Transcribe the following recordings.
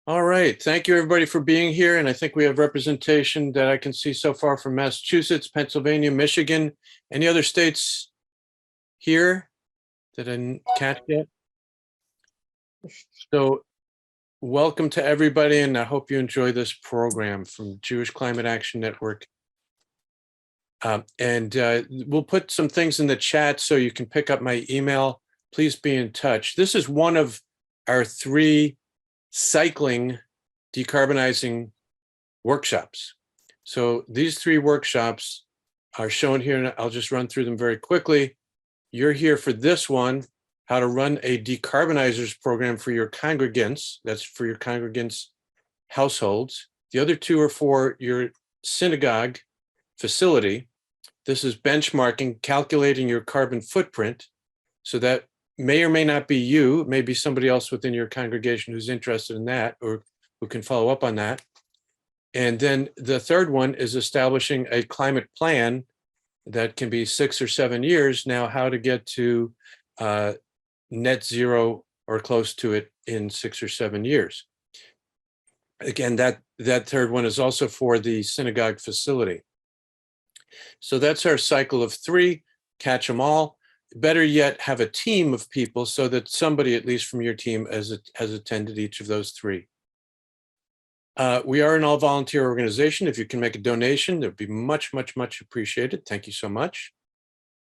All right. Thank you, everybody, for being here. And I think we have representation that I can see so far from Massachusetts, Pennsylvania, Michigan. Any other states here that I didn't catch yet? So welcome to everybody, and I hope you enjoy this program from Jewish Climate Action Network. We'll put some things in the chat so you can pick up my email. Please be in touch. This is one of our 3 cycling decarbonizing workshops. So these 3 workshops are shown here, and I'll just run through them very quickly. You're here for this one, how to run a decarbonizers program for your congregants. That's for your congregants' households. The other 2 are for your synagogue facility. This is benchmarking, calculating your carbon footprint. So that may or may not be you, maybe somebody else within your congregation who's interested in that or who can follow up on that. And then the 3rd one is establishing a climate plan that can be 6 or 7 years now, how to get to net zero or close to it in 6 or 7 years. Again, that 3rd one is also for the synagogue facility. So that's our cycle of 3, catch them all. Better yet, have a team of people so that somebody, at least from your team, has attended each of those 3. We are an all-volunteer organization. If you can make a donation, that'd be much, much, much appreciated. Thank you so much.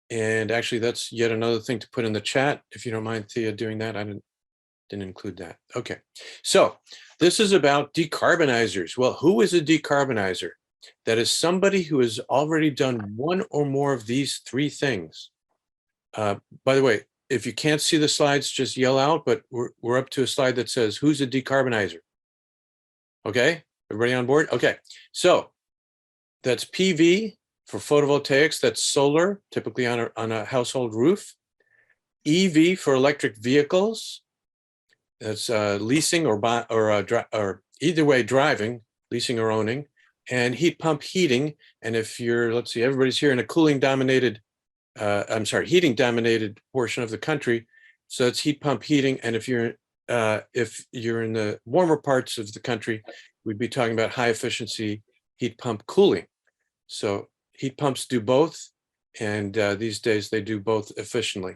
And actually, that's yet another thing to put in the chat. If you don't mind, Thea, doing that. I didn't include that. Okay. So this is about decarbonizers. Well, who is a decarbonizer? That is somebody who has already done one or more of these 3 things. By the way, if you can't see the slides, just yell out, but we're up to a slide that says, who's a decarbonizer? Okay, everybody on board? Okay, so that's PV for photovoltaics, that's solar, typically on a household roof. EV for electric vehicles, that's leasing or either way driving, leasing or owning, and heat pump heating. And if you're, let's see, everybody's here in a heating dominated portion of the country. So it's heat pump heating. And if you're in the warmer parts of the country, we'd be talking about high efficiency heat pump cooling. So heat pumps do both. And these days they do both efficiently.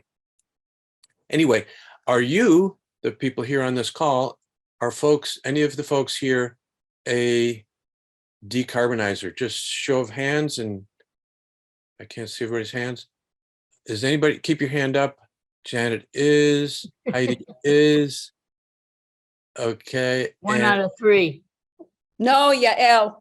Anyway, are you, the people here on this call, are folks, any of the folks here, a decarbonizer? Just show of hands, and I can't see everybody's hands. Is anybody, keep your hand up. Janet is, Heidi is. Okay. 1 out of 3. No, Yael.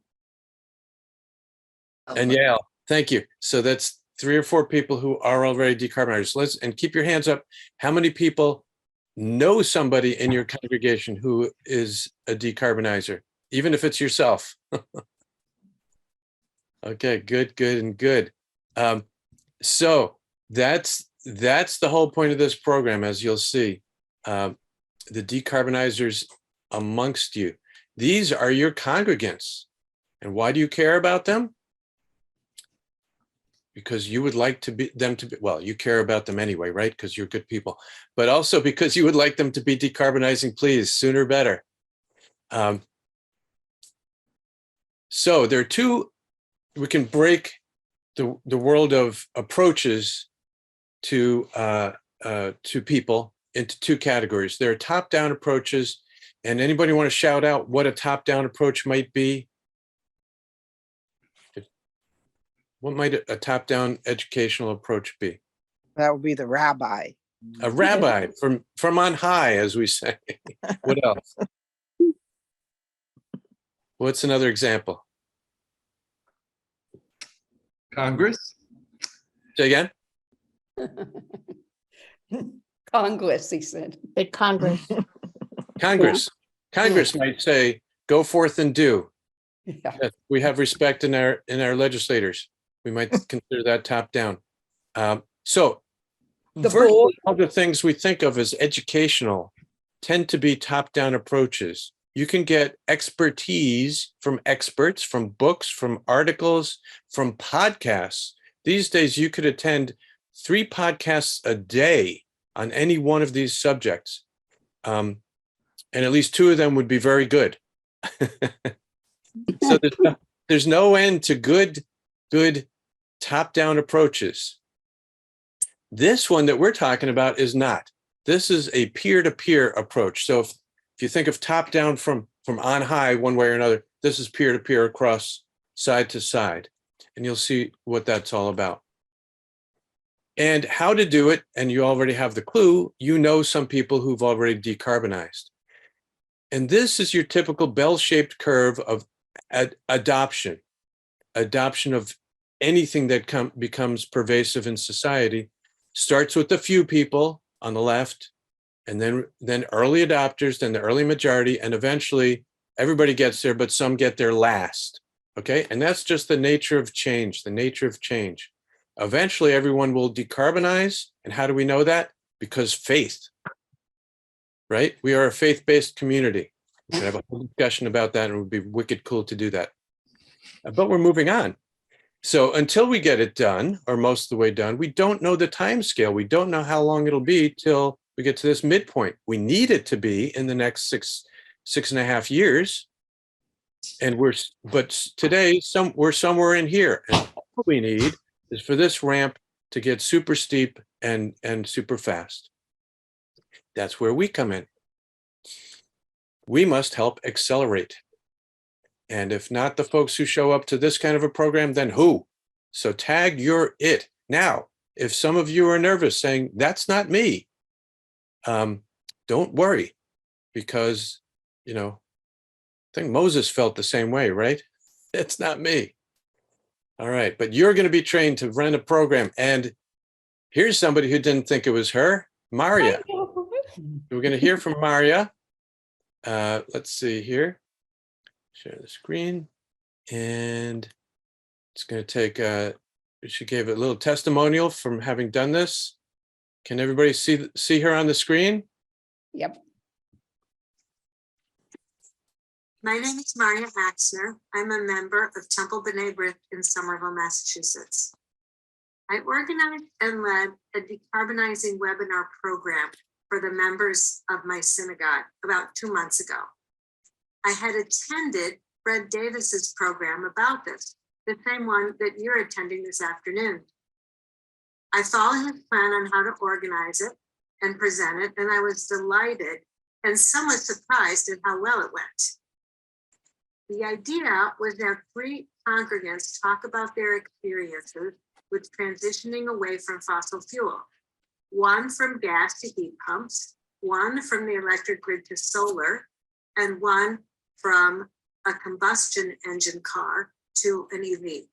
And Yael, thank you. So that's 3 or 4 people who are already decarbonizers. And keep your hands up. How many people know somebody in your congregation who is a decarbonizer, even if it's yourself? Okay, good, good, and good. So that's the whole point of this program, as you'll see. The decarbonizers amongst you. These are your congregants. And why do you care about them? Because you would like them to be, well, you care about them anyway, right? Because you're good people, but also because you would like them to be decarbonizing, please, sooner better. So there are 2, we can break the world of approaches to people into 2 categories. There are top-down approaches, and anybody want to shout out what a top-down approach might be? What might a top-down educational approach be? That would be the rabbi. A rabbi from on high, as we say. What else? What's another example? Congress. Say again? Congress, he said. Big Congress. Congress. Congress might say, go forth and do. Yeah. We have respect in our legislators. We might consider that top down. So virtually all the things we think of as educational tend to be top down approaches. You can get expertise from experts, from books, from articles, from podcasts. These days, you could attend 3 podcasts a day on any one of these subjects. and at least 2 of them would be very good. So there's no end to good top-down approaches. This one that we're talking about is not. This is a peer-to-peer approach. So if you think of top-down from on high one way or another, this is peer-to-peer across side to side. And you'll see what that's all about. And how to do it, and you already have the clue, you know some people who've already decarbonized. And this is your typical bell-shaped curve of adoption of anything that becomes pervasive in society. Starts with a few people on the left, and then early adopters, then the early majority, and eventually everybody gets there, but some get there last. Okay, and that's just the nature of change, Eventually, everyone will decarbonize. And how do we know that? Because faith, right? We are a faith-based community. We could have a whole discussion about that, and it would be wicked cool to do that. But we're moving on. So until we get it done, or most of the way done, we don't know the time scale. We don't know how long it'll be till we get to this midpoint. We need it to be in the next 6.5 years. And but today, we're somewhere in here. And all we need is for this ramp to get super steep and super fast. That's where we come in. We must help accelerate. And if not the folks who show up to this kind of a program, then who? So tag your it. Now, if some of you are nervous saying, that's not me, don't worry, because, I think Moses felt the same way, right? It's not me. All right, but you're going to be trained to run a program. And here's somebody who didn't think it was her, Maria. We're going to hear from Maria. Let's see here. Share the screen. And it's going to take, she gave a little testimonial from having done this. Can everybody see her on the screen? Yep. My name is Maria Axner. I'm a member of Temple B'nai B'rith in Somerville, Massachusetts. I organized and led a decarbonizing webinar program for the members of my synagogue about 2 months ago. I had attended Fred Davis's program about this, the same one that you're attending this afternoon. I followed his plan on how to organize it and present it, and I was delighted and somewhat surprised at how well it went. The idea was that 3 congregants talk about their experiences with transitioning away from fossil fuel. 1 from gas to heat pumps, 1 from the electric grid to solar, and 1 from a combustion engine car to an EV.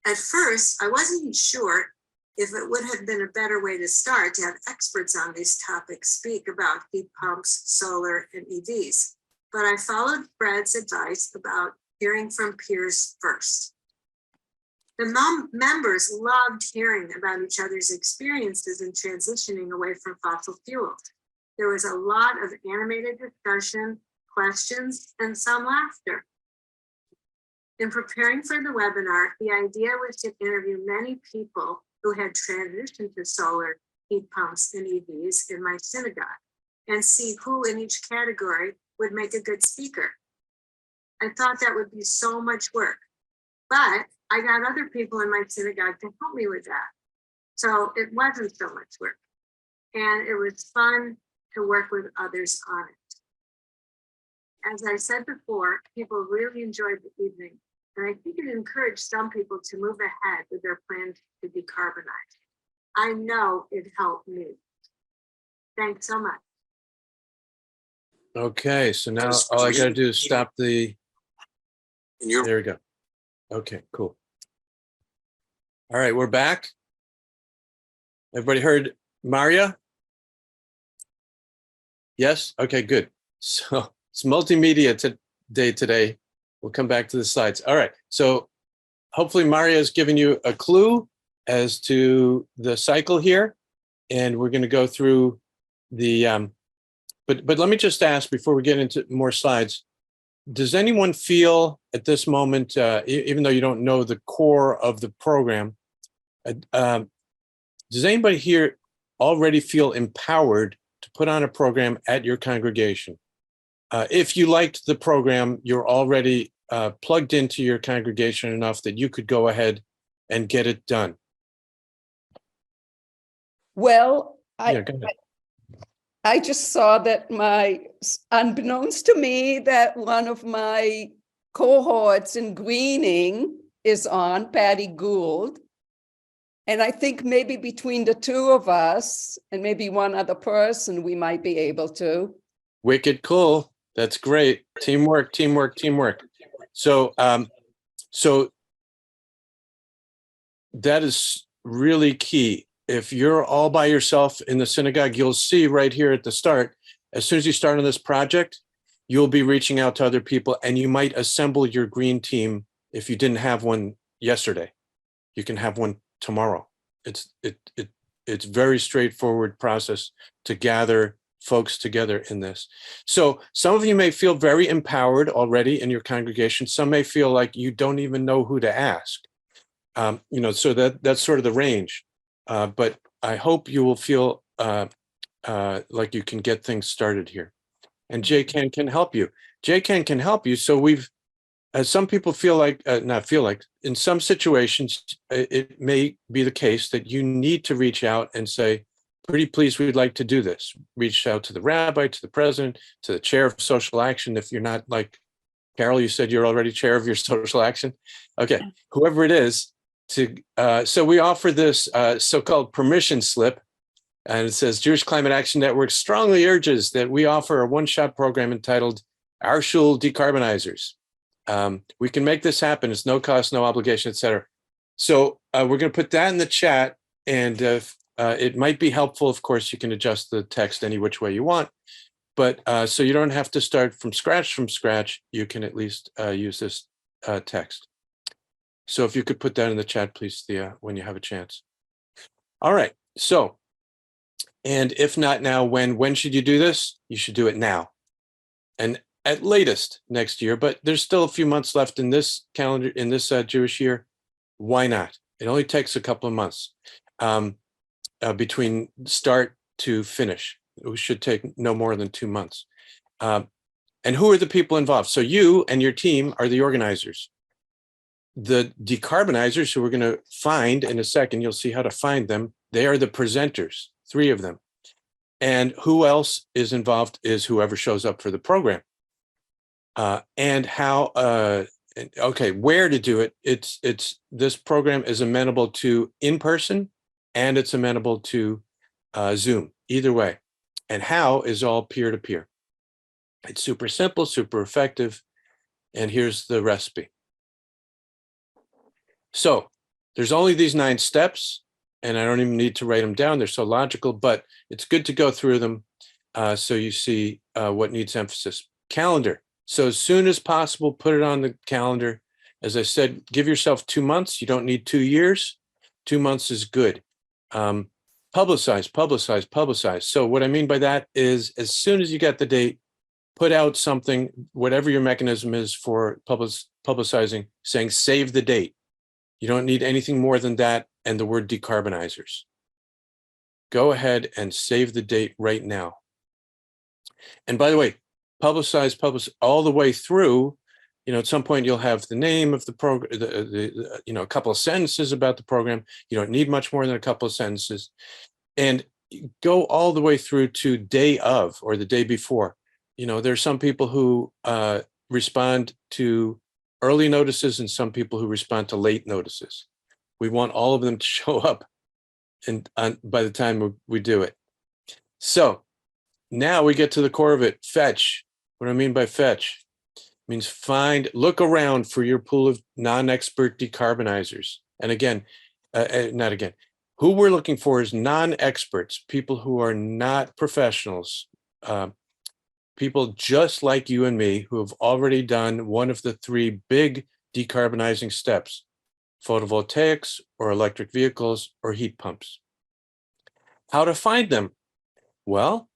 At first, I wasn't sure if it would have been a better way to start to have experts on these topics speak about heat pumps, solar, and EVs. But I followed Fred's advice about hearing from peers first. The members loved hearing about each other's experiences in transitioning away from fossil fuels. There was a lot of animated discussion, questions, and some laughter. In preparing for the webinar, the idea was to interview many people who had transitioned to solar, heat pumps, and EVs in my synagogue, and see who in each category would make a good speaker. I thought that would be so much work, but I got other people in my synagogue to help me with that. So it wasn't so much work. And it was fun to work with others on it. As I said before, people really enjoyed the evening, and I think it encouraged some people to move ahead with their plans to decarbonize. I know it helped me. Thanks so much. Okay, so now all I got to do is stop the. There we go. Okay, cool. All right, we're back. Everybody heard Maria? Yes? Okay, good. So it's multimedia day today. We'll come back to the slides. All right, so hopefully Maria has given you a clue as to the cycle here, and we're going to go through the, but let me just ask before we get into more slides, does anyone feel at this moment, even though you don't know the core of the program, does anybody here already feel empowered to put on a program at your congregation. If you liked the program, you're already plugged into your congregation enough that you could go ahead and get it done. Well, Yeah, go ahead. I just saw that unbeknownst to me, that one of my cohorts in greening is on, Patty Gould. And I think maybe between the two of us and maybe one other person, we might be able to. Wicked cool. That's great. Teamwork, teamwork, teamwork. So, so that is really key. If you're all by yourself in the synagogue, you'll see right here at the start, as soon as you start on this project, you'll be reaching out to other people, and you might assemble your green team. If you didn't have one yesterday, you can have one tomorrow. It's very straightforward process to gather folks together in this. So some of you may feel very empowered already in your congregation. Some may feel like you don't even know who to ask. So that's sort of the range. But I hope you will feel like you can get things started here. And JCAN can help you. JCAN can help you. So some people feel like, in some situations, it may be the case that you need to reach out and say, pretty please, we'd like to do this. Reach out to the rabbi, to the president, to the chair of social action. If you're not like, Carol, you said you're already chair of your social action. Okay, whoever it is, so we offer this so-called permission slip, and it says Jewish Climate Action Network strongly urges that we offer a one-shot program entitled Our Shul Decarbonizers. We can make this happen. It's no cost, no obligation, etc. So we're going to put that in the chat, and it might be helpful. Of course, you can adjust the text any which way you want, but so you don't have to start from scratch. You can at least use this text. So if you could put that in the chat, please, Thea, when you have a chance. All right. So, and if not now, when should you do this? You should do it now, and at latest next year. But there's still a few months left in this calendar, in this Jewish year. Why not? It only takes a couple of months between start to finish. It should take no more than 2 months. And who are the people involved? So you and your team are the organizers. The decarbonizers, who we're going to find in a second, you'll see how to find them. They are the presenters, 3 of them. And who else is involved is whoever shows up for the program. And how, okay, where to do it. This program is amenable to in-person, and it's amenable to Zoom, either way. And how is all peer-to-peer. It's super simple, super effective. And here's the recipe. So there's only these 9 steps, and I don't even need to write them down. They're so logical, but it's good to go through them so you see what needs emphasis. Calendar. So as soon as possible, put it on the calendar. As I said, give yourself 2 months. You don't need 2 years. 2 months is good. Publicize. So what I mean by that is, as soon as you get the date, put out something, whatever your mechanism is for publicizing, saying save the date. You don't need anything more than that and the word decarbonizers. Go ahead and save the date right now. And by the way, publicize all the way through. At some point you'll have the name of the program, a couple of sentences about the program. You don't need much more than a couple of sentences. And go all the way through to day of or the day before. There's some people who respond to early notices and some people who respond to late notices. We want all of them to show up and by the time we do it. So now we get to the core of it. Fetch. What do I mean by fetch? It means look around for your pool of non-expert decarbonizers. And again, who we're looking for is non-experts, people who are not professionals, people just like you and me who have already done one of the 3 big decarbonizing steps: photovoltaics or electric vehicles or heat pumps. How to find them? Well,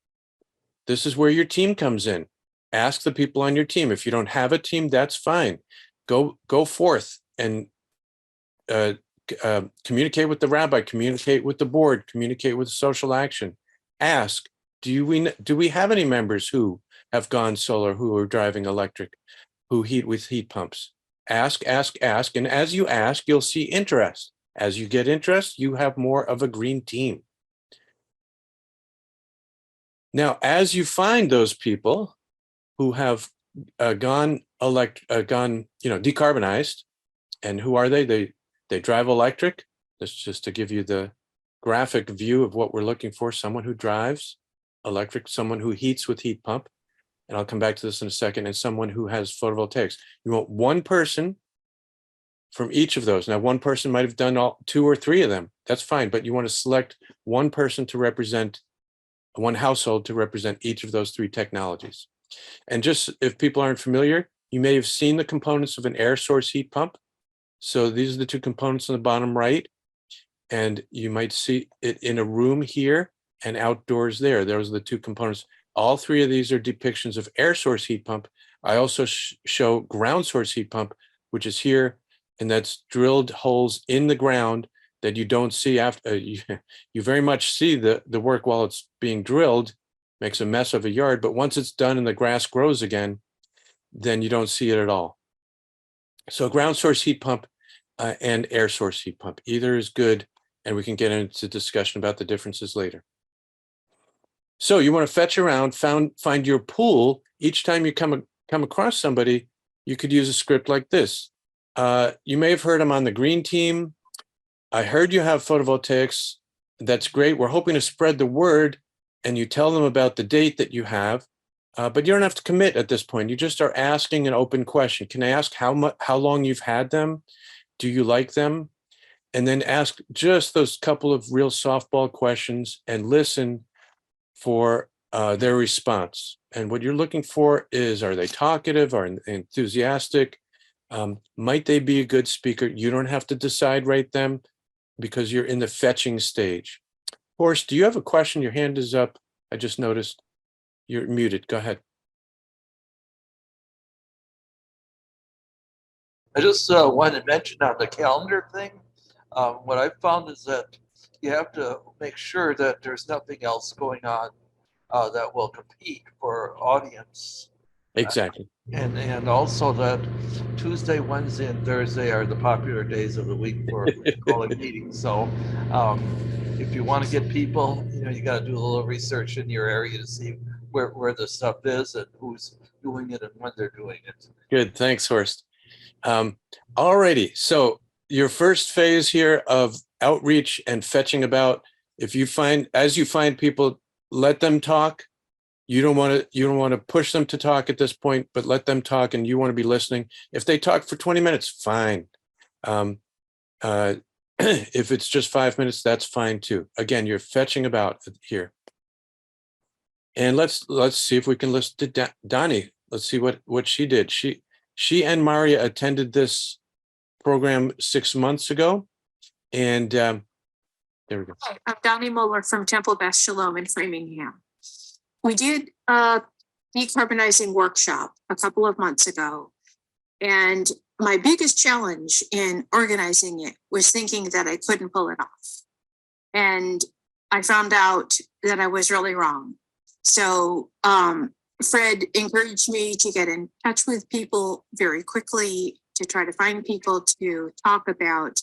this is where your team comes in. Ask the people on your team. If you don't have a team, that's fine. Go forth and communicate with the rabbi, communicate with the board, communicate with social action. Ask, do we have any members who have gone solar, who are driving electric, who heat with heat pumps? Ask, ask, ask. And as you ask, you'll see interest. As you get interest, you have more of a green team. Now, as you find those people who have decarbonized, and who are they? They drive electric. That's just to give you the graphic view of what we're looking for. Someone who drives electric, someone who heats with heat pump, and I'll come back to this in a second, and someone who has photovoltaics. You want one person from each of those. Now, one person might have done all 2 or 3 of them. That's fine, but you want to select one person to represent, one household to represent each of those 3 technologies. And just if people aren't familiar, you may have seen the components of an air source heat pump. So these are the 2 components on the bottom right. And you might see it in a room here and outdoors there. Those are the 2 components. All 3 of these are depictions of air source heat pump. I also show ground source heat pump, which is here, and that's drilled holes in the ground that you don't see after. You very much see the work while it's being drilled, makes a mess of a yard, but once it's done and the grass grows again, then you don't see it at all. So ground source heat pump and air source heat pump, either is good, and we can get into discussion about the differences later. So you want to fetch around, find your pool. Each time you come across somebody, you could use a script like this. You may have heard I'm on the green team. I heard you have photovoltaics. That's great. We're hoping to spread the word, and you tell them about the date that you have, but you don't have to commit at this point. You just are asking an open question. Can I ask how long you've had them? Do you like them? And then ask just those couple of real softball questions and listen for their response. And what you're looking for is, are they talkative? Are they enthusiastic? Might they be a good speaker? You don't have to decide right then because you're in the fetching stage. Horst, do you have a question? Your hand is up. I just noticed you're muted. Go ahead. I just wanted to mention on the calendar thing, what I found is that you have to make sure that there's nothing else going on that will compete for audience. Exactly. And also that Tuesday, Wednesday, and Thursday are the popular days of the week for calling meetings. So if you want to get people, you got to do a little research in your area to see where the stuff is and who's doing it and when they're doing it. Good. Thanks, Horst. Alrighty. So your first phase here of outreach and fetching about, as you find people, let them talk. You don't want to push them to talk at this point, but let them talk, and you want to be listening. If they talk for 20 minutes, fine. If it's just 5 minutes, that's fine too. Again, you're fetching about here. And let's see if we can listen to Donnie. Let's see what she did. She and Maria attended this program 6 months ago, and there we go. Hi, I'm Donnie Muller from Temple Beth Shalom in Framingham. We did a decarbonizing workshop a couple of months ago, and my biggest challenge in organizing it was thinking that I couldn't pull it off. And I found out that I was really wrong. So Fred encouraged me to get in touch with people very quickly to try to find people to talk about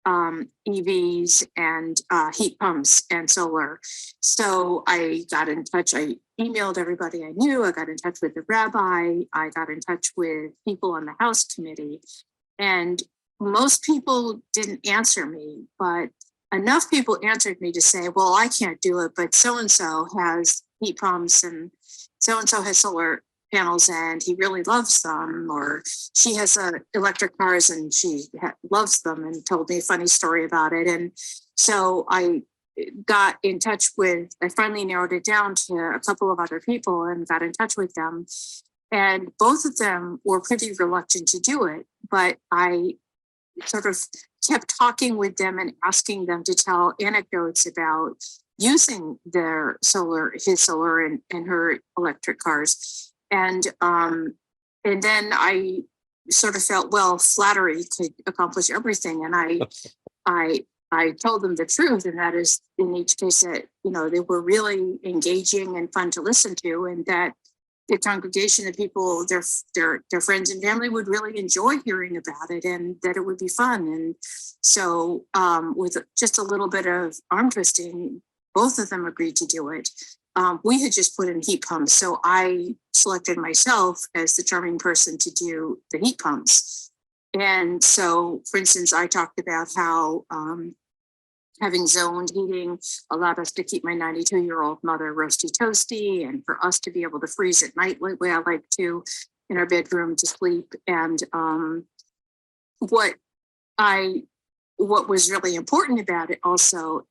EVs and heat pumps and solar. So I got in touch. I emailed everybody I knew. I got in touch with the rabbi. I got in touch with people on the House committee. And most people didn't answer me, but enough people answered me to say, well, I can't do it, but so-and-so has heat pumps and so-and-so has solar panels and he really loves them, or she has electric cars and she loves them, and told me a funny story about it. And so I got in touch with, I finally narrowed it down to a couple of other people and got in touch with them. And both of them were pretty reluctant to do it, but I sort of kept talking with them and asking them to tell anecdotes about using his solar and her electric cars. And then I sort of felt, well, flattery could accomplish everything. And I I told them the truth, and that is in each case that, they were really engaging and fun to listen to, and that the congregation, the people, their friends and family would really enjoy hearing about it, and that it would be fun. And so with just a little bit of arm twisting, both of them agreed to do it. We had just put in heat pumps, so I selected myself as the charming person to do the heat pumps. And so, for instance, I talked about how having zoned heating allowed us to keep my 92-year-old mother roasty toasty, and for us to be able to freeze at night the way I like to in our bedroom to sleep. And what was really important about it also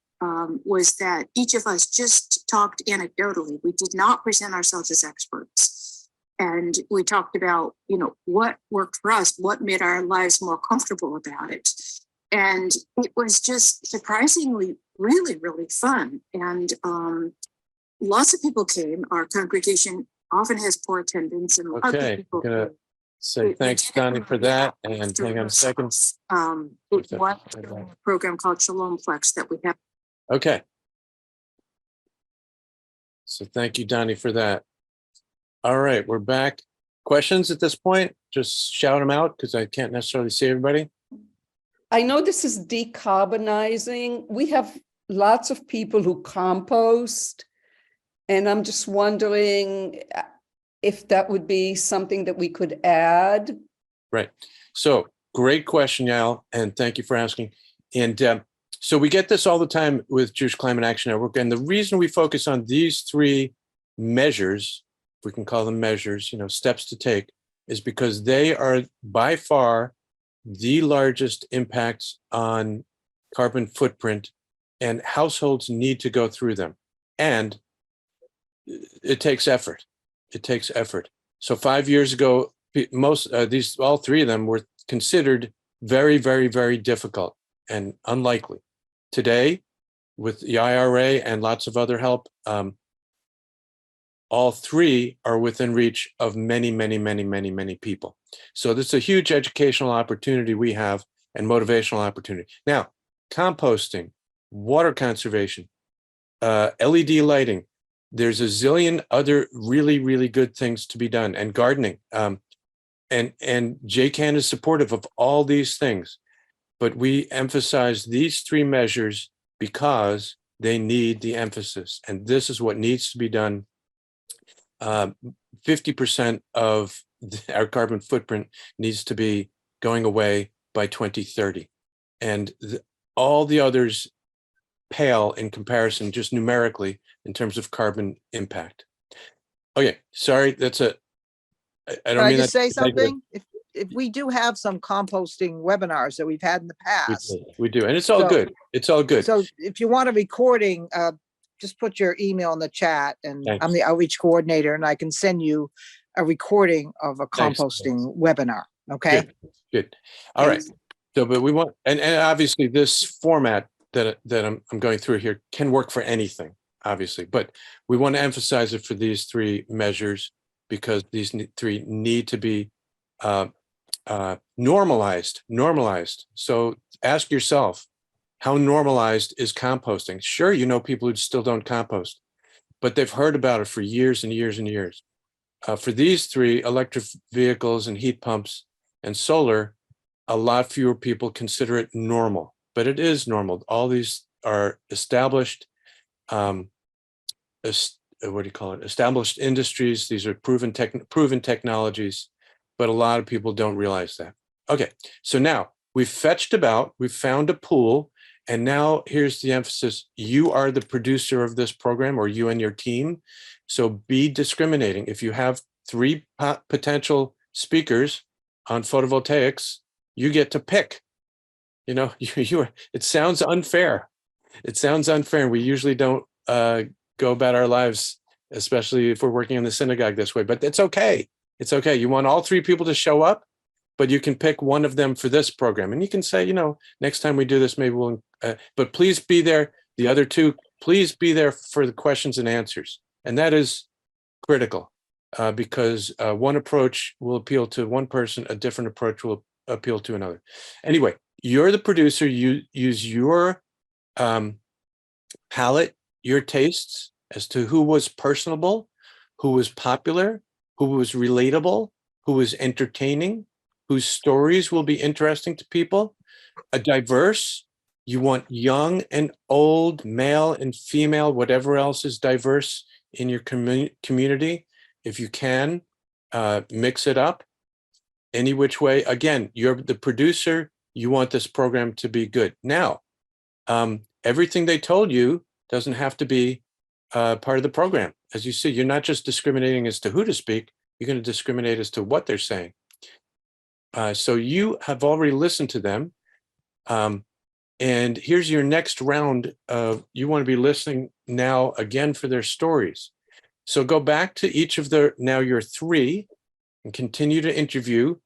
was that each of us just talked anecdotally. We did not present ourselves as experts. And we talked about, what worked for us, what made our lives more comfortable about it. And it was just surprisingly really, really fun. And lots of people came. Our congregation often has poor attendance, and lots of Okay, people I'm gonna came. say thanks, Donnie, for that. And hang on a second. It was a program called Shalom Plex that we have. Okay. So thank you, Donnie, for that. All right, we're back. Questions at this point? Just shout them out because I can't necessarily see everybody. I know this is decarbonizing. We have lots of people who compost, and I'm just wondering if that would be something that we could add. Right. So great question, Yael, and thank you for asking. And so we get this all the time with Jewish Climate Action Network. And the reason we focus on these three measures, if we can call them measures, steps to take, is because they are by far the largest impacts on carbon footprint, and households need to go through them. And it takes effort. It takes effort. So 5 years ago, all three of them were considered very, very, very difficult and unlikely. Today, with the IRA and lots of other help, all three are within reach of many, many, many, many, many people. So this is a huge educational opportunity we have, and motivational opportunity. Now, composting, water conservation, LED lighting, there's a zillion other really, really good things to be done, and gardening. And JCAN is supportive of all these things, but we emphasize these three measures because they need the emphasis, and this is what needs to be done. 50% of our carbon footprint needs to be going away by 2030. And all the others pale in comparison, just numerically, in terms of carbon impact. Okay, sorry, that's I Can don't I mean just that. say something? If we do have some composting webinars that we've had in the past. We do, and it's all So- good. It's all good. So if you want a recording, just put your email in the chat, and Thanks. I'm the outreach coordinator, and I can send you a recording of a Thanks. composting webinar. Okay. Good. All right. So, but we want, and obviously this format that I'm going through here can work for anything, obviously, but we want to emphasize it for these three measures because these three need to be normalized. So ask yourself, how normalized is composting? Sure, people who still don't compost, but they've heard about it for years and years and years. For these three, electric vehicles and heat pumps and solar, a lot fewer people consider it normal, but it is normal. All these are established, established industries. These are proven technologies, but a lot of people don't realize that. Okay, so now we've fetched about, we've found a pool, and now here's the emphasis. You are the producer of this program, or you and your team. So be discriminating. If you have three potential speakers on photovoltaics, you get to pick. It sounds unfair. It sounds unfair. And we usually don't go about our lives, especially if we're working in the synagogue this way, but it's okay. It's okay. You want all three people to show up, but you can pick one of them for this program. And you can say, next time we do this, maybe we'll, but please be there. The other two, please be there for the questions and answers. And that is critical because one approach will appeal to one person, a different approach will appeal to another. Anyway, you're the producer, you use your palate, your tastes as to who was personable, who was popular, who was relatable, who was entertaining, whose stories will be interesting to people. A diverse, you want young and old, male and female, whatever else is diverse in your community. If you can, mix it up any which way. Again, you're the producer. You want this program to be good. Now, everything they told you doesn't have to be part of the program. As you see, you're not just discriminating as to who to speak, you're going to discriminate as to what they're saying. So you have already listened to them. And here's your next round of, you want to be listening now again for their stories. So go back to each of their, now your three, and continue to interview,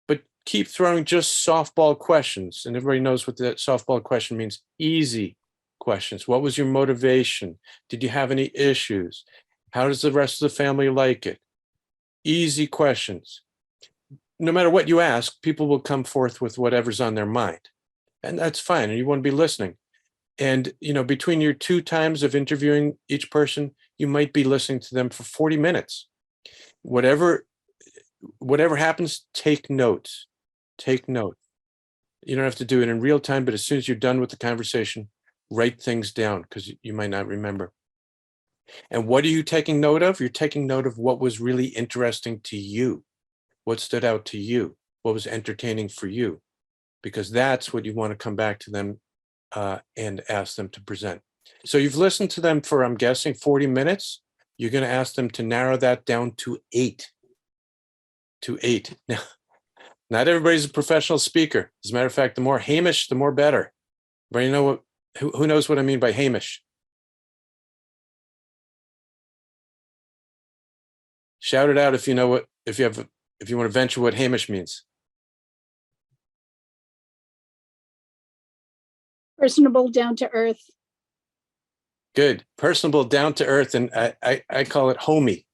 but keep throwing just softball questions. And everybody knows what that softball question means. Easy questions. What was your motivation? Did you have any issues? How does the rest of the family like it? Easy questions. No matter what you ask, people will come forth with whatever's on their mind. And that's fine. And you want to be listening. And, you know, between your 2 times of interviewing each person, you might be listening to them for 40 minutes. Whatever happens, take notes. Take notes. You don't have to do it in real time, but as soon as you're done with the conversation, write things down because you might not remember. And what are you taking note of? You're taking note of what was really interesting to you. What stood out to you? What was entertaining for you? Because that's what you want to come back to them and ask them to present. So you've listened to them for, I'm guessing, 40 minutes. You're going to ask them to narrow that down to 8. To 8. Now, not everybody's a professional speaker. As a matter of fact, the more Hamish, the more better. But you know what? Who knows what I mean by Hamish? Shout it out if you know what, if you want to venture what Hamish means. Personable, down to earth. Good. Personable, down to earth, and I call it homey.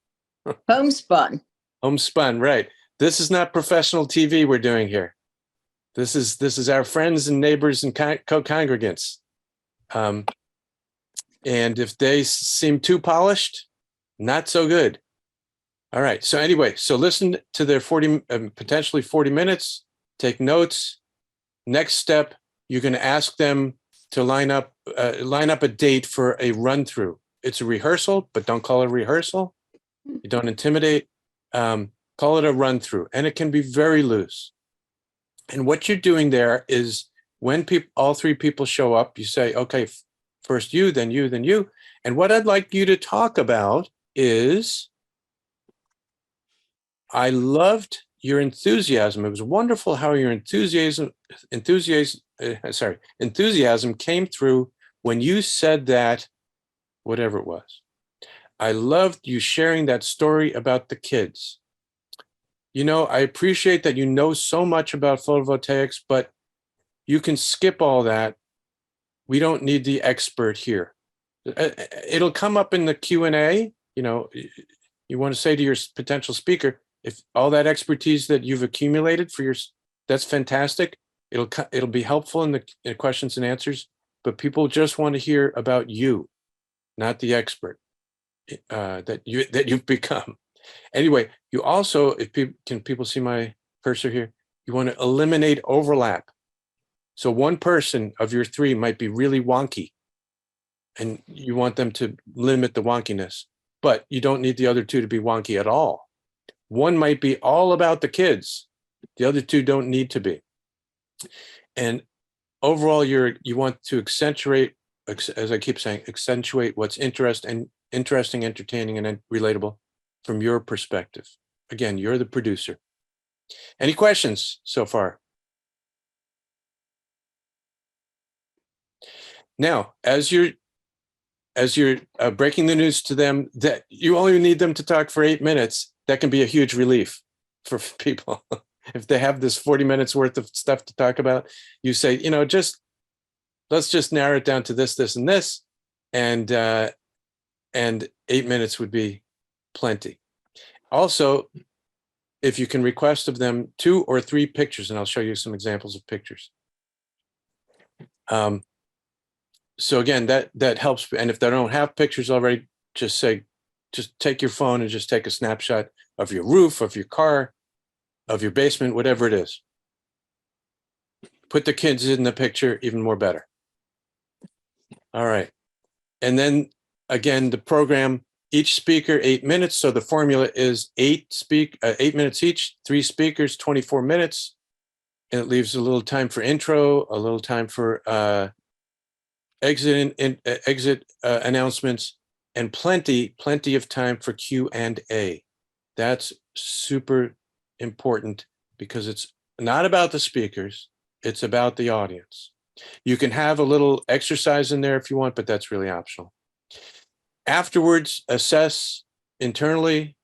Homespun. Homespun, right. This is not professional TV we're doing here. This is our friends and neighbors and co-congregants. And if they seem too polished, not so good. All right. So anyway, so listen to their potentially 40 minutes, take notes. Next step, you're going to ask them to line up a date for a run through. It's a rehearsal, but don't call it a rehearsal. You don't intimidate. Call it a run through, and it can be very loose. And what you're doing there is when all 3 people show up, you say, okay, first you, then you, then you. And what I'd like you to talk about is, I loved your enthusiasm. It was wonderful how your enthusiasm came through when you said that, whatever it was. I loved you sharing that story about the kids. You know, I appreciate that you know so much about photovoltaics, but you can skip all that. We don't need the expert here. It'll come up in the Q&A. You know, you want to say to your potential speaker, if all that expertise that you've accumulated that's fantastic. It'll be helpful in the questions and answers, but people just want to hear about you, not the expert that you've become. Anyway, you also, can people see my cursor here? You want to eliminate overlap. So one person of your 3 might be really wonky, and you want them to limit the wonkiness, but you don't need the other 2 to be wonky at all. One might be all about the kids. The other 2 don't need to be. And overall, you want to accentuate, as I keep saying, accentuate what's interesting, entertaining, and relatable from your perspective. Again, you're the producer. Any questions so far? Now, as you're breaking the news to them that you only need them to talk for 8 minutes, that can be a huge relief for people. If they have this 40 minutes worth of stuff to talk about, you say, you know, let's just narrow it down to this, this, and this, and 8 minutes would be plenty. Also, if you can request of them 2 or 3 pictures, and I'll show you some examples of pictures. so again, that helps. And if they don't have pictures already, just take your phone and just take a snapshot of your roof, of your car, of your basement, whatever it is. Put the kids in the picture, even more better. All right. And then again, the program, each speaker 8 minutes. So the formula is 8 minutes each, 3 speakers, 24 minutes. And it leaves a little time for intro, a little time for exit announcements, and plenty of time for Q&A. That's super important because it's not about the speakers, it's about the audience. You can have a little exercise in there if you want, but that's really optional. Afterwards, assess internally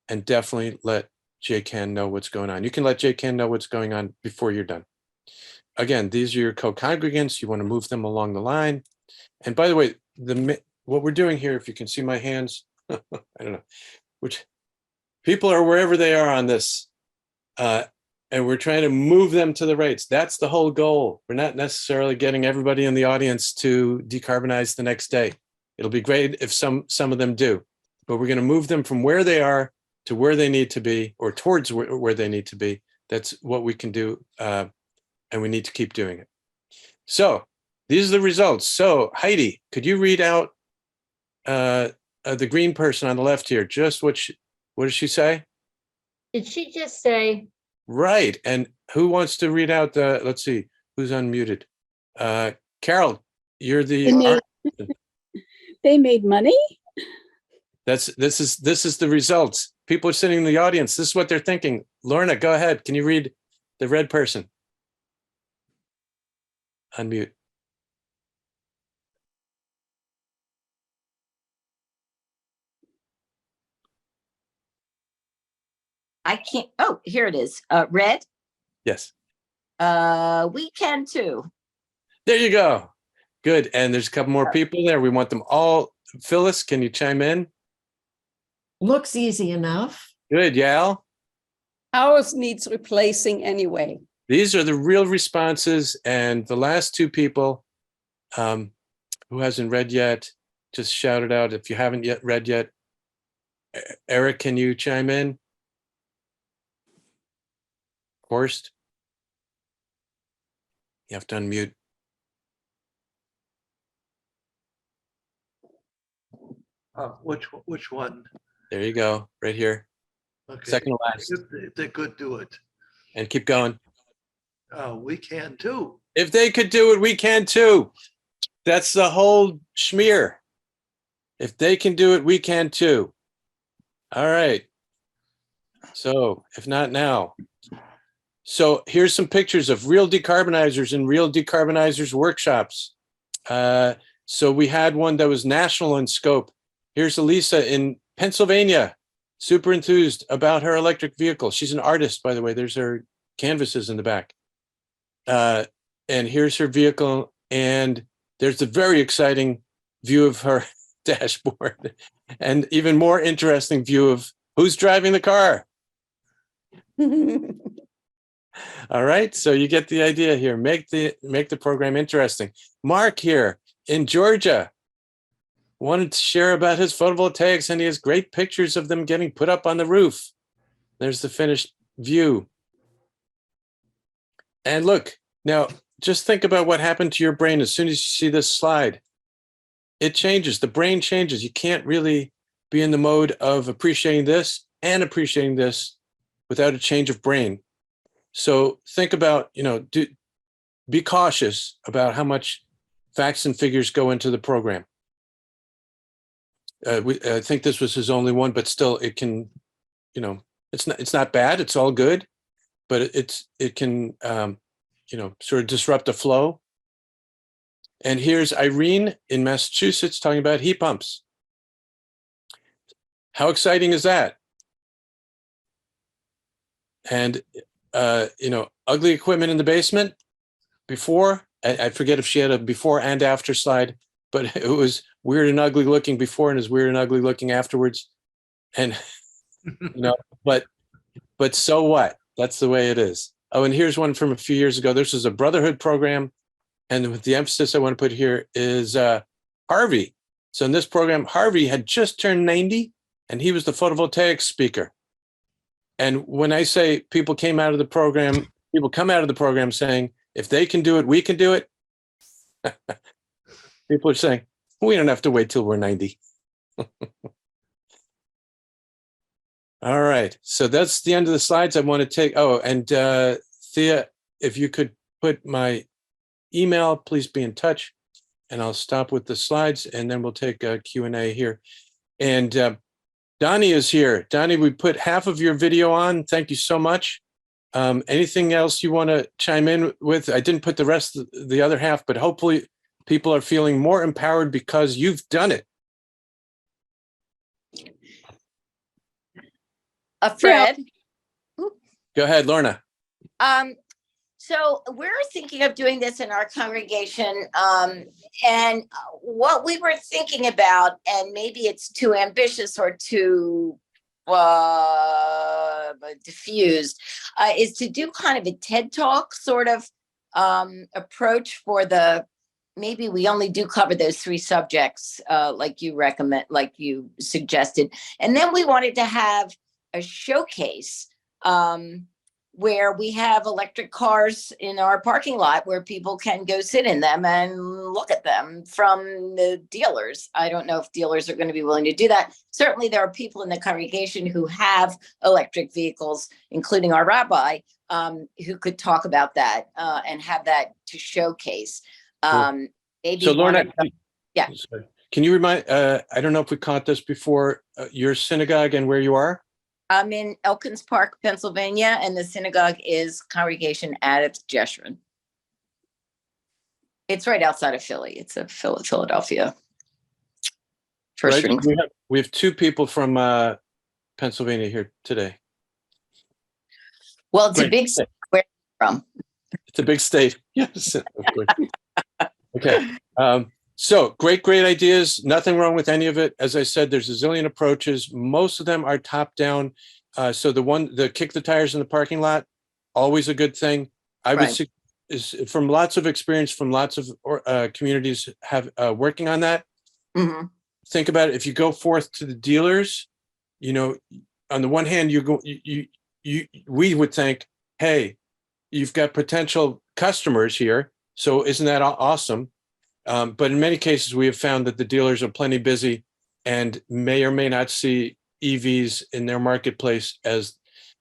and definitely let JCAN know what's going on. You can let JCAN know what's going on before you're done. Again, these are your co-congregants. You want to move them along the line. And by the way, what we're doing here, if you can see my hands, I don't know, which people are wherever they are on this, and we're trying to move them to the rights. That's the whole goal. We're not necessarily getting everybody in the audience to decarbonize the next day. It'll be great if some of them do, but we're going to move them from where they are to where they need to be, or towards where they need to be. That's what we can do, and we need to keep doing it. So these are the results. So Heidi, could you read out the green person on the left here? Just what does she say? Did she just say? Right. And who wants to read out the, let's see, who's unmuted? Carol, you're the They made money? this is the results. People are sitting in the audience. This is what they're thinking. Lorna, go ahead. Can you read the red person? Unmute. I can't. Oh, here it is. Red. Yes. We can too. There you go. Good. And there's a couple more people there. We want them all. Phyllis, can you chime in? Looks easy enough. Good. Yal? Ours needs replacing anyway. These are the real responses. And the last 2 people who hasn't read yet, just shout it out if you haven't yet read yet. Eric, can you chime in? Horst? You have to unmute. Which one? There you go, right here. Okay. Second to last. If they could do it, And keep going. we can too. If they could do it, we can too. That's the whole schmear. If they can do it, we can too. All right. So if not now. So here's some pictures of real decarbonizers and real decarbonizers workshops. So we had one that was national in scope. Here's Elisa in Pennsylvania, super enthused about her electric vehicle. She's an artist, by the way. There's her canvases in the back. And here's her vehicle. And there's a very exciting view of her dashboard, and even more interesting view of who's driving the car. All right, so you get the idea here. Make the program interesting. Mark here in Georgia wanted to share about his photovoltaics, and he has great pictures of them getting put up on the roof. There's the finished view. And look, now just think about what happened to your brain as soon as you see this slide. It changes, the brain changes. You can't really be in the mode of appreciating this and appreciating this without a change of brain. So think about, be cautious about how much facts and figures go into the program. I think this was his only one, but still it can, it's not bad. It's all good, but it can, sort of disrupt the flow. And here's Irene in Massachusetts talking about heat pumps. How exciting is that? And, ugly equipment in the basement before. I forget if she had a before and after slide, but it was weird and ugly looking before and is weird and ugly looking afterwards. And, but so what? That's the way it is. Oh, and here's one from a few years ago. This is a brotherhood program And with the emphasis I want to put here is Harvey. So in this program, Harvey had just turned 90 and he was the photovoltaic speaker. And when I say people come out of the program saying, if they can do it, we can do it. People are saying, we don't have to wait till we're 90. All right. So that's the end of the slides I want to take. Oh, and Thea, if you could put my email, please be in touch. And I'll stop with the slides and then we'll take a Q&A here. And Donnie is here. Donnie, we put half of your video on. Thank you so much. Anything else you want to chime in with? I didn't put the rest of the other half, but hopefully people are feeling more empowered because you've done it. Fred. Go ahead, Lorna. So we're thinking of doing this in our congregation. And what we were thinking about, and maybe it's too ambitious or too diffused, is to do kind of a TED Talk sort of approach for maybe we only do cover those 3 subjects like you suggested. And then we wanted to have a showcase where we have electric cars in our parking lot where people can go sit in them and look at them from the dealers. I don't know if dealers are going to be willing to do that. Certainly there are people in the congregation who have electric vehicles, including our rabbi, who could talk about that and have that to showcase. Cool. Maybe so Lorna, yeah. Can you remind, I don't know if we caught this before, your synagogue and where you are? I'm in Elkins Park, Pennsylvania, and the synagogue is Congregation Addis Jeshurun. It's right outside of Philly. It's a Philadelphia. First Right. ring. We have 2 people from Pennsylvania here today. Well, it's Great. a big state. Where are you from? It's a big state. Yes. Okay. So great ideas. Nothing wrong with any of it. As I said, there's a zillion approaches. Most of them are top down. So the kick the tires in the parking lot, always a good thing. I would say is from lots of experience from lots of communities have working on that. Mm-hmm. Think about it. If you go forth to the dealers, you know, on the one hand, we would think, hey, you've got potential customers here. So isn't that awesome? But in many cases, we have found that the dealers are plenty busy and may or may not see EVs in their marketplace as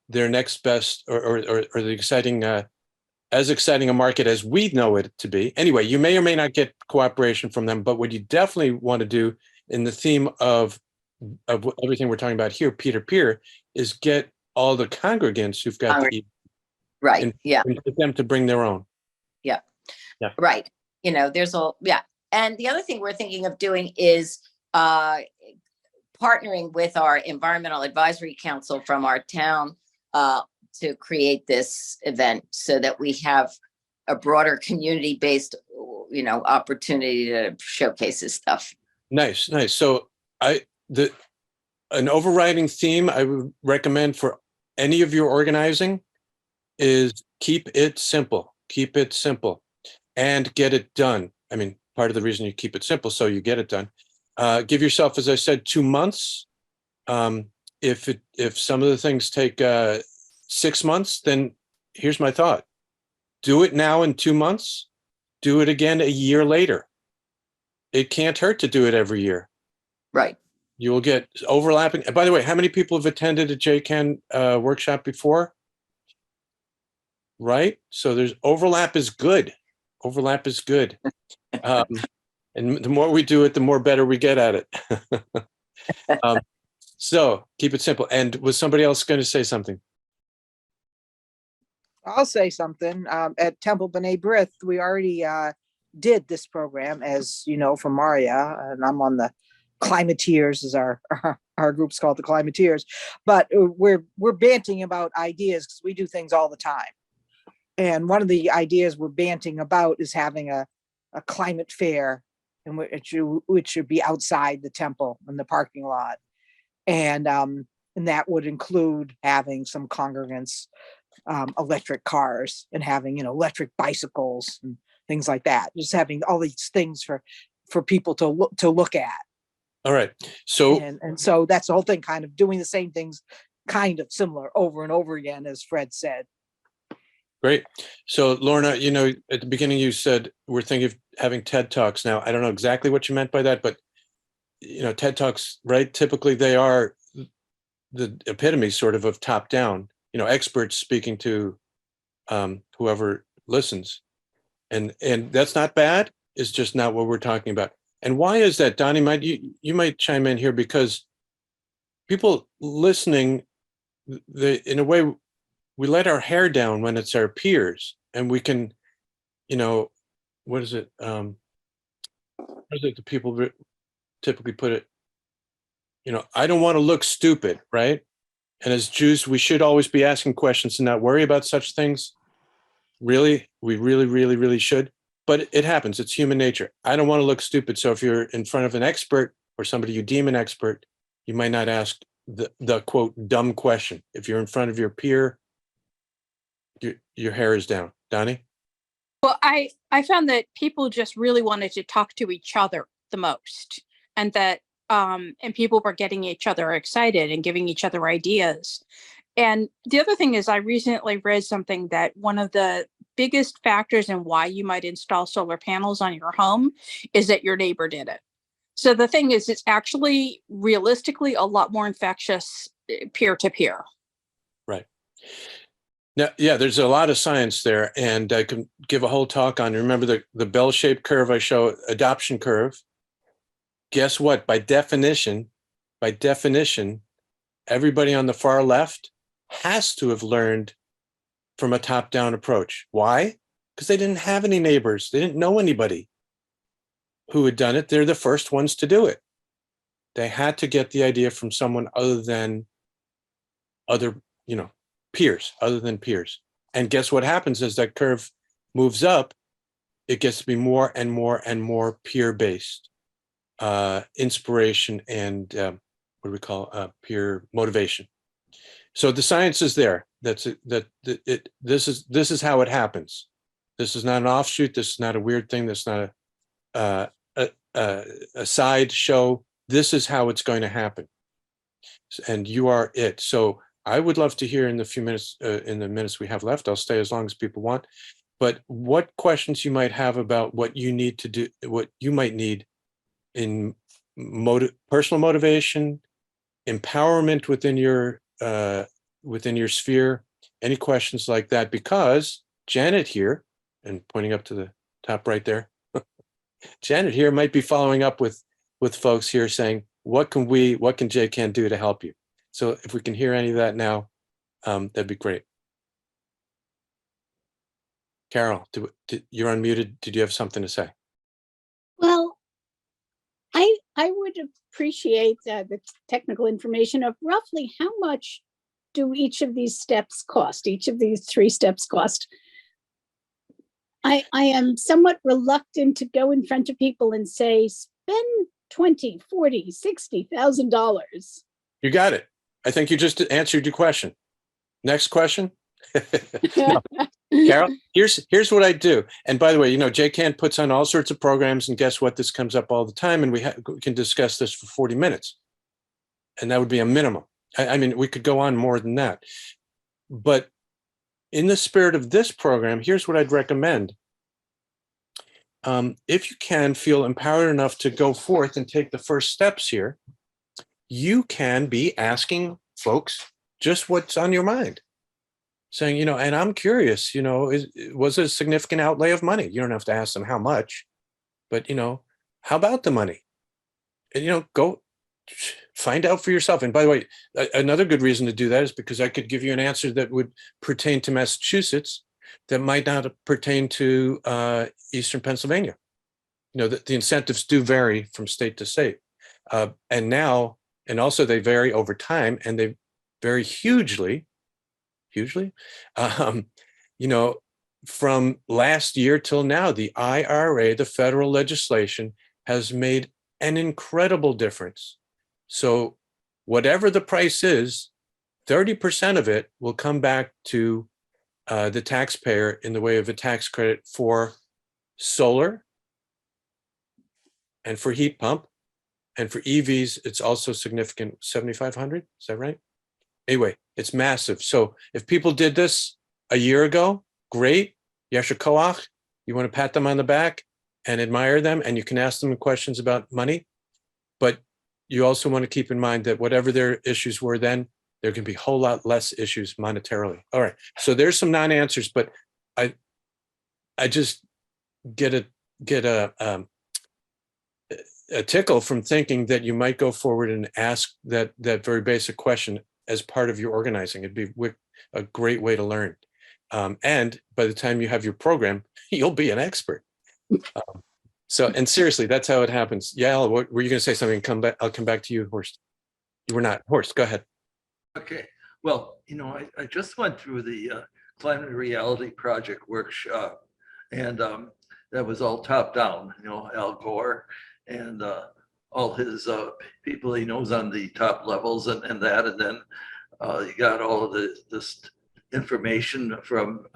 their next best or the exciting, as exciting a market as we know it to be. Anyway, you may or may not get cooperation from them, but what you definitely want to do in the theme of everything we're talking about here, peer-to-peer, is get all the congregants who've got the EV. Right. And Yeah. get them to bring their own. Yeah. Yeah. Right. You know, and the other thing we're thinking of doing is partnering with our environmental advisory council from our town to create this event so that we have a broader community-based, opportunity to showcase this stuff. Nice. So an overriding theme I would recommend for any of your organizing is keep it simple. Keep it simple and get it done. I mean, part of the reason you keep it simple so you get it done. Give yourself, as I said, 2 months. If some of the things take 6 months, then here's my thought. Do it now in 2 months. Do it again a year later. It can't hurt to do it every year. Right. You will get overlapping. And by the way, how many people have attended a JCAN workshop before? Right? So there's overlap is good. Overlap is good. And the more we do it, the more better we get at it. So keep it simple. And was somebody else going to say something? I'll say something. At Temple B'nai B'rith, we already did this program, as you know, from Maria, and I'm on the Climateers, as our group's called the Climateers. But we're banting about ideas because we do things all the time. And one of the ideas we're banting about is having a climate fair, and which should be outside the temple in the parking lot, and that would include having some congregants electric cars and having electric bicycles and things like that. Just having all these things for people to look at. All right. So And so that's the whole thing, kind of doing the same things, kind of similar over and over again, as Fred said. great. So Lorna, you know, at the beginning you said we're thinking of having TED Talks. Now, I don't know exactly what you meant by that, but you know, TED Talks, right? Typically they are the epitome sort of top down, you know, experts speaking to whoever listens. And that's not bad. It's just not what we're talking about. And why is that? Donnie, you might chime in here, because people listening, in a way, we let our hair down when it's our peers, and we can, you know, what is it? What is it the people typically put it? You know, I don't want to look stupid, right? And as Jews, we should always be asking questions and not worry about such things. Really, we really, really, really should. But it happens. It's human nature. I don't want to look stupid. So if you're in front of an expert or somebody you deem an expert, you might not ask the quote dumb question. If you're in front of your peer, your hair is down. Donnie? Well, I found that people just really wanted to talk to each other the most, and that and people were getting each other excited and giving each other ideas. And the other thing is, I recently read something that one of the biggest factors in why you might install solar panels on your home is that your neighbor did it. So the thing is, it's actually realistically a lot more infectious peer to peer. Right. Now, yeah, there's a lot of science there, and I can give a whole talk on, remember the bell-shaped curve I show, adoption curve. Guess what? By definition, everybody on the far left has to have learned from a top-down approach. Why? Because they didn't have any neighbors. They didn't know anybody who had done it. They're the first ones to do it. They had to get the idea from someone other than peers, And guess what happens as that curve moves up? It gets to be more and more and more peer-based inspiration and what do we call peer motivation. So the science is there. This is how it happens. This is not an offshoot. This is not a weird thing. This is not a side show. This is how it's going to happen. And you are it. So I would love to hear in the minutes we have left. I'll stay as long as people want. But what questions you might have about what you need to do, what you might need in personal motivation, empowerment within your sphere, any questions like that? Because Janet here, and pointing up to the top right there, Janet here might be following up with folks here saying, what can JCAN do to help you? So if we can hear any of that now, that'd be great. Carol, you're unmuted. Did you have something to say? Well, I would appreciate the technical information of roughly how much do each of these steps cost, each of these 3 steps cost. I am somewhat reluctant to go in front of people and say, spend $20,000, $40,000, $60,000. You got it. I think you just answered your question. Next question. No. Carol, here's what I do. And by the way, JCAN puts on all sorts of programs, and guess what? This comes up all the time, and we can discuss this for 40 minutes. And that would be a minimum. I mean, we could go on more than that. But in the spirit of this program, here's what I'd recommend. If you can feel empowered enough to go forth and take the first steps here, you can be asking folks just what's on your mind. Saying, and I'm curious, was it a significant outlay of money? You don't have to ask them how much, but, how about the money? And, go find out for yourself. And by the way, another good reason to do that is because I could give you an answer that would pertain to Massachusetts that might not pertain to Eastern Pennsylvania. The incentives do vary from state to state. And also they vary over time, and they vary hugely, from last year till now. The IRA, the federal legislation, has made an incredible difference. So whatever the price is, 30% of it will come back to the taxpayer in the way of a tax credit for solar, and for heat pump, and for EVs, it's also significant, 7,500, is that right? Anyway, it's massive. So if people did this a year ago, great, yasher koach, you want to pat them on the back and admire them, and you can ask them questions about money, but you also want to keep in mind that whatever their issues were then, there can be a whole lot less issues monetarily. All right, so there's some non-answers, but I just get a tickle from thinking that you might go forward and ask that very basic question as part of your organizing. It'd be a great way to learn. And by the time you have your program, you'll be an expert. So, and seriously, that's how it happens. Yeah, what were you going to say something? Come back. I'll come back to you, Horst. You were not. Horst, go ahead. Okay. Well, I just went through the Climate Reality Project workshop, and that was all top down. Al Gore and all his people he knows on the top levels, and that, and then you got all of this information from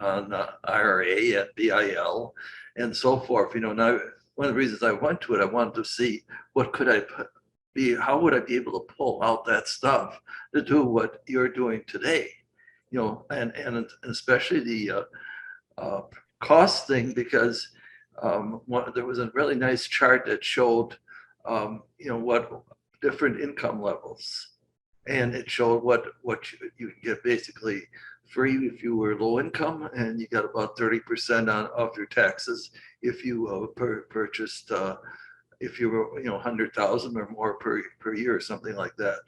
IRA and BIL and so forth. Now one of the reasons I went to it, I wanted to see what could I how would I be able to pull out that stuff to do what you're doing today, and especially the cost thing, because there was a really nice chart that showed, what different income levels, and it showed what you get basically free if you were low income, and you got about 30% off your taxes if you purchased if you were 100,000 or more per year or something like that.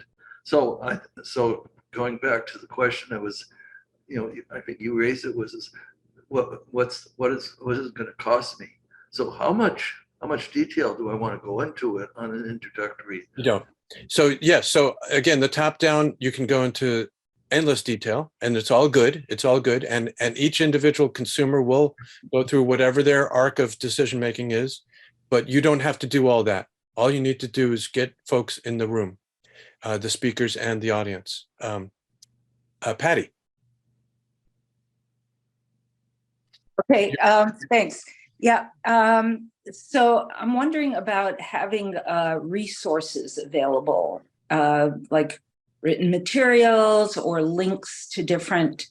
So going back to the question that was, I think you raised it, was what is it going to cost me? So how much detail do I want to go into it on an introductory? You don't. So yeah. So again, the top down, you can go into endless detail, and it's all good. It's all good. And each individual consumer will go through whatever their arc of decision making is, but you don't have to do all that. All you need to do is get folks in the room, the speakers and the audience. Patty. Okay, thanks. Yeah, so I'm wondering about having resources available, like written materials or links to different,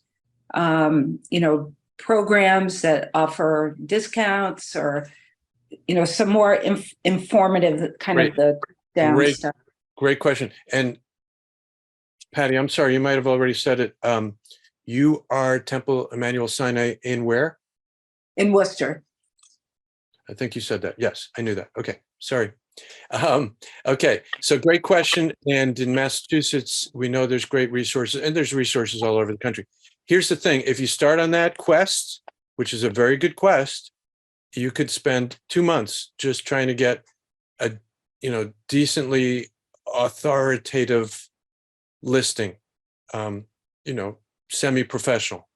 programs that offer discounts, or, some more informative kind of the down stuff. Great question. And Patty, I'm sorry, you might have already said it. You are Temple Emmanuel Sinai in where? In Worcester. I think you said that. Yes, I knew that. Okay, sorry. Okay, so great question. And in Massachusetts, we know there's great resources, and there's resources all over the country. Here's the thing. If you start on that quest, which is a very good quest, you could spend 2 months just trying to get a, decently authoritative listing, semi-professional.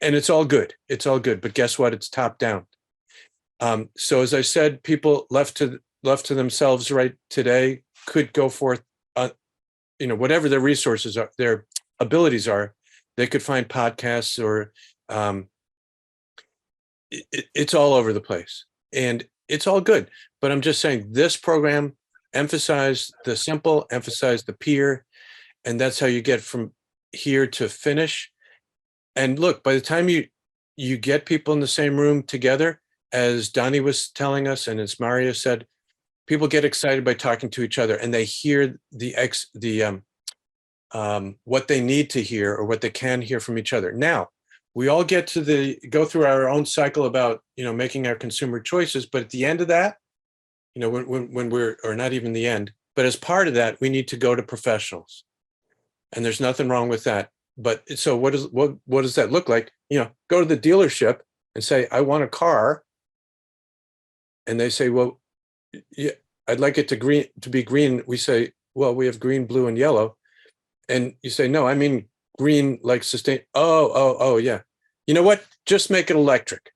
And it's all good. It's all good. But guess what? It's top down. So as I said, people left to themselves right today could go forth, whatever their resources are, their abilities are, they could find podcasts or it's all over the place, and it's all good. But I'm just saying this program emphasized the simple, emphasized the peer, and that's how you get from here to finish. And look, by the time you get people in the same room together, as Donnie was telling us, and as Maria said, people get excited by talking to each other, and they hear what they need to hear or what they can hear from each other. Now, we all get to go through our own cycle about making our consumer choices, but at the end of that, when we're, or not even the end, but as part of that, we need to go to professionals, and there's nothing wrong with that. But so what does that look like? Go to the dealership and say, I want a car. And they say, well, yeah, I'd like it to be green. We say, well, we have green, blue, and yellow. And you say, no, I mean green, like sustain. Oh, yeah. You know what? Just make it electric.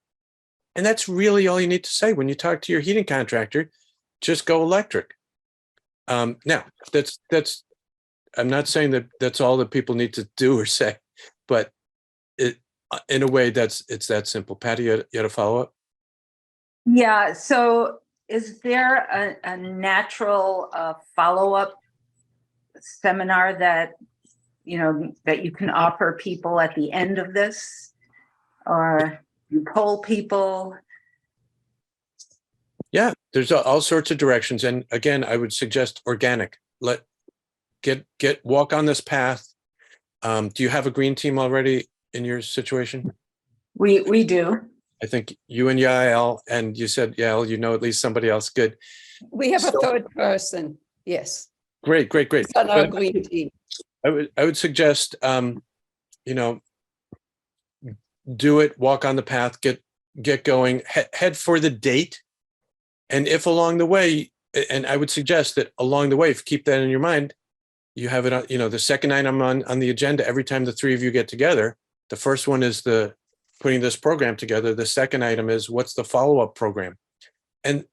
And that's really all you need to say when you talk to your heating contractor. Just go electric. Now, that's. I'm not saying that that's all that people need to do or say, but in a way it's that simple. Patty, you had a follow-up? Yeah, so is there a natural follow-up seminar that, that you can offer people at the end of this? Or you poll people? Yeah, there's all sorts of directions. And again, I would suggest organic. Walk on this path. Do you have a green team already in your situation? We do. I think you and Yael, and you said, Yael, at least somebody else. Good. We have a So- third person. Yes. Great. It's on our green team. I would suggest, do it, walk on the path, get going, head for the date. And if along the way, and I would suggest that along the way, if you keep that in your mind, you have it on, the second item on the agenda every time the three of you get together. The first one is putting this program together. The second item is what's the follow-up program? And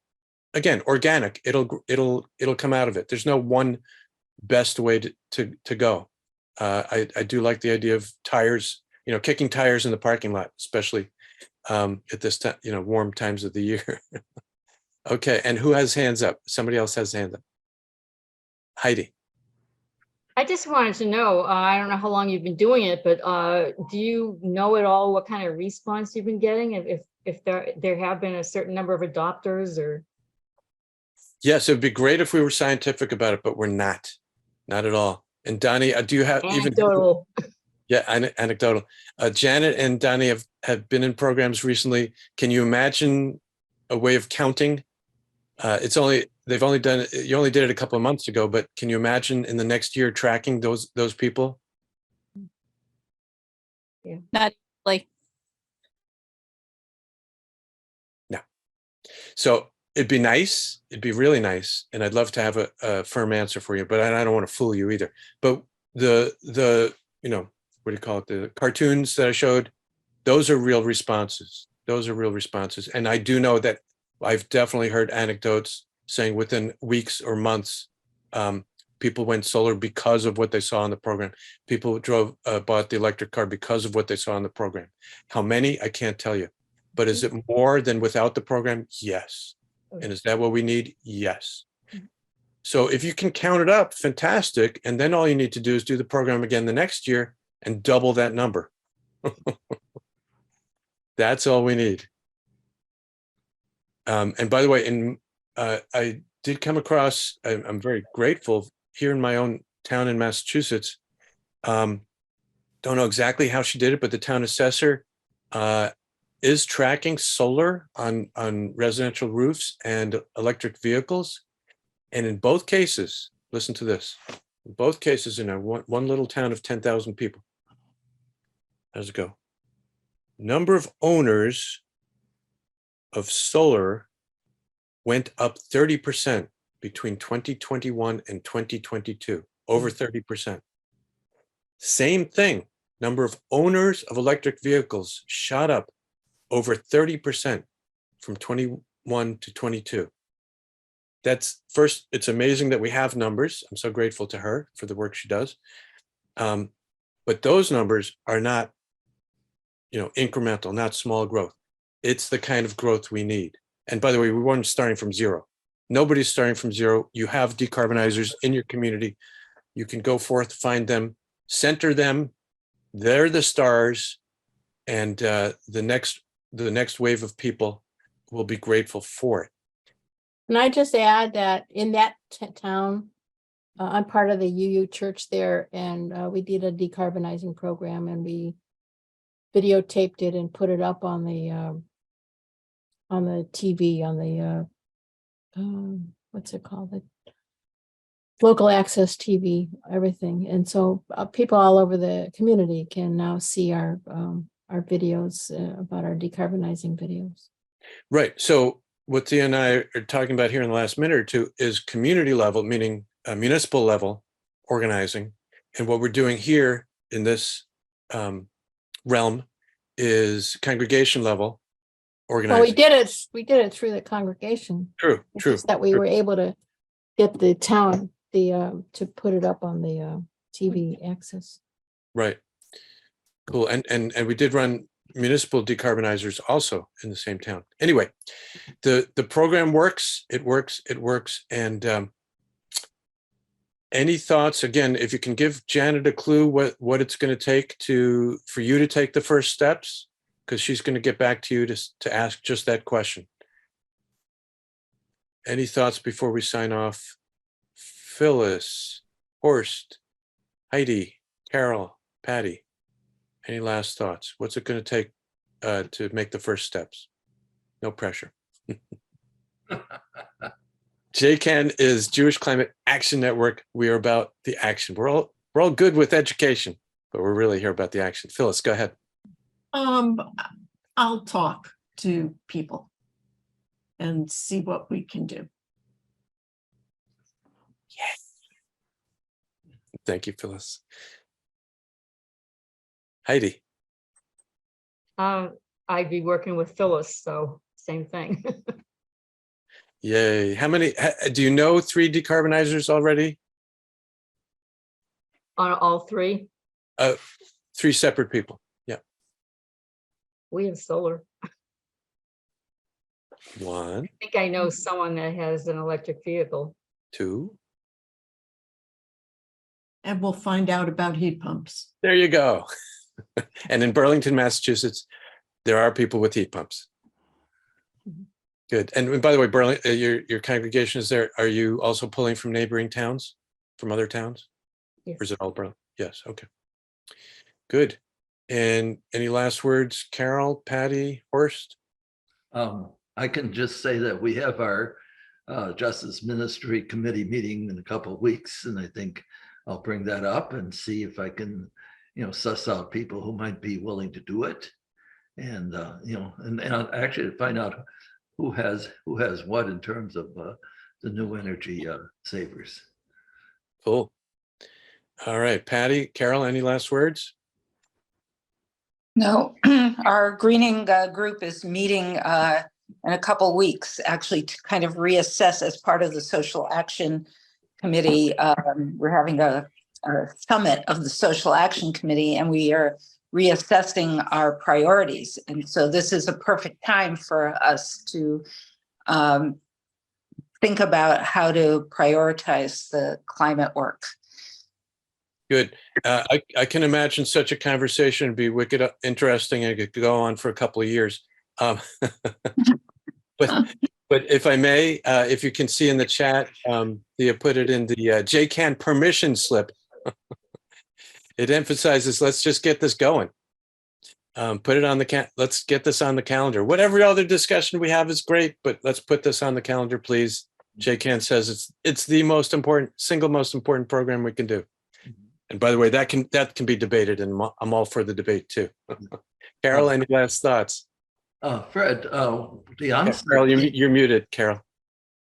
again, organic, it'll come out of it. There's no one best way to go. I do like the idea of tires, kicking tires in the parking lot, especially at this time, warm times of the year. Okay, and who has hands up? Somebody else has hands up. Heidi. I just wanted to know, I don't know how long you've been doing it, but do you know at all what kind of response you've been getting? If there have been a certain number of adopters or? Yes, it'd be great if we were scientific about it, but we're not at all. And Donnie, do you have Anecdotal. Yeah, anecdotal. Janet and Donnie have been in programs recently. Can you imagine a way of counting? You only did it a couple of months ago, but can you imagine in the next year tracking those people? Yeah. Not like, No. So it'd be nice. It'd be really nice. And I'd love to have a firm answer for you, but I don't want to fool you either. But the what do you call it? The cartoons that I showed, those are real responses. And I do know that I've definitely heard anecdotes saying within weeks or months, people went solar because of what they saw in the program. People bought the electric car because of what they saw in the program. How many? I can't tell you. But is it more than without the program? Yes. And is that what we need? Yes. So if you can count it up, fantastic. And then all you need to do is do the program again the next year and double that number. That's all we need. And by the way, I did come across, I'm very grateful here in my own town in Massachusetts. Don't know exactly how she did it, but the town assessor is tracking solar on residential roofs and electric vehicles. And in both cases, listen to this, in both cases in one little town of 10,000 people. How's it go? Number of owners of solar went up 30% between 2021 and 2022, over 30%. Same thing, number of owners of electric vehicles shot up over 30% from 21 to 22. That's first, it's amazing that we have numbers. I'm so grateful to her for the work she does. But those numbers are not, incremental, not small growth. It's the kind of growth we need. And by the way, we weren't starting from zero. Nobody's starting from zero. You have decarbonizers in your community. You can go forth, find them, center them. They're the stars. And the next wave of people will be grateful for it. Can I just add that in that town, I'm part of the UU church there, and we did a decarbonizing program, and we videotaped it and put it up on the TV, on the what's it called? The local access TV, everything. And so people all over the community can now see our videos about our decarbonizing videos. Right. So what Thea and I are talking about here in the last minute or two is community level, meaning municipal level organizing. And what we're doing here in this realm is congregation level organizing. Well, we did it through the congregation. True. Just that we were able to get the town to put it up on the TV access. Right. Cool. And we did run municipal decarbonizers also in the same town. Anyway, the program works. It works. It works. And any thoughts? Again, if you can give Janet a clue what it's going to take for you to take the first steps, because she's going to get back to you to ask just that question. Any thoughts before we sign off? Phyllis, Horst, Heidi, Carol, Patty. Any last thoughts? What's it going to take to make the first steps? No pressure. JCAN is Jewish Climate Action Network. We are about the action. We're all good with education, but we're really here about the action. Phyllis, go ahead. I'll talk to people and see what we can do. Yes. Thank you, Phyllis. Heidi. I'd be working with Phyllis, so same thing. Yay. How many, do you know 3 decarbonizers already? On all 3, 3 separate people. Yeah. we have solar. 1, I think I know someone that has an electric vehicle. 2. And we'll find out about heat pumps. There you go. And in Burlington, Massachusetts, there are people with heat pumps. Good. And by the way, Burlington, your congregation is there. Are you also pulling from neighboring towns, from other towns? Yes. Or is it all Burlington? Yes. Okay. Good. And any last words, Carol, Patty, Horst? I can just say that we have our Justice Ministry Committee meeting in a couple of weeks, and I think I'll bring that up and see if I can, suss out people who might be willing to do it, and and actually find out who has what in terms of the new energy savers. Cool. All right, Patty, Carol, any last words? No, our greening group is meeting in a couple weeks, actually, to kind of reassess as part of the social action committee. We're having a summit of the social action committee, and we are reassessing our priorities. And so this is a perfect time for us to think about how to prioritize the climate work. Good. I can imagine such a conversation would be wicked interesting and it could go on for a couple of years. But if I may, if you can see in the chat, you put it in the JCAN permission slip. It emphasizes, let's just get this going. Put it on the let's get this on the calendar. Whatever other discussion we have is great, but let's put this on the calendar, please. JCAN says it's the single most important program we can do. And by the way, that can be debated, and I'm all for the debate too. Carol, any last thoughts? Fred, the answer. Carol, you're muted, Carol.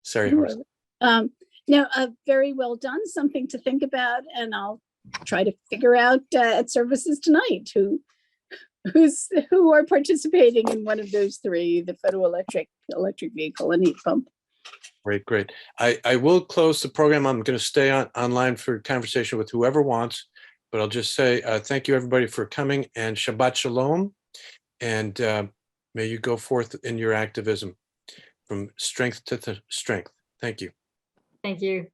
Sorry, Horst. No, very well done. Something to think about, and I'll try to figure out at services tonight who are participating in one of those 3: the photoelectric, electric vehicle, and heat pump. Great. I will close the program. I'm going to stay online for conversation with whoever wants, but I'll just say thank you everybody for coming, and Shabbat Shalom, and may you go forth in your activism from strength to strength. Thank you. Thank you.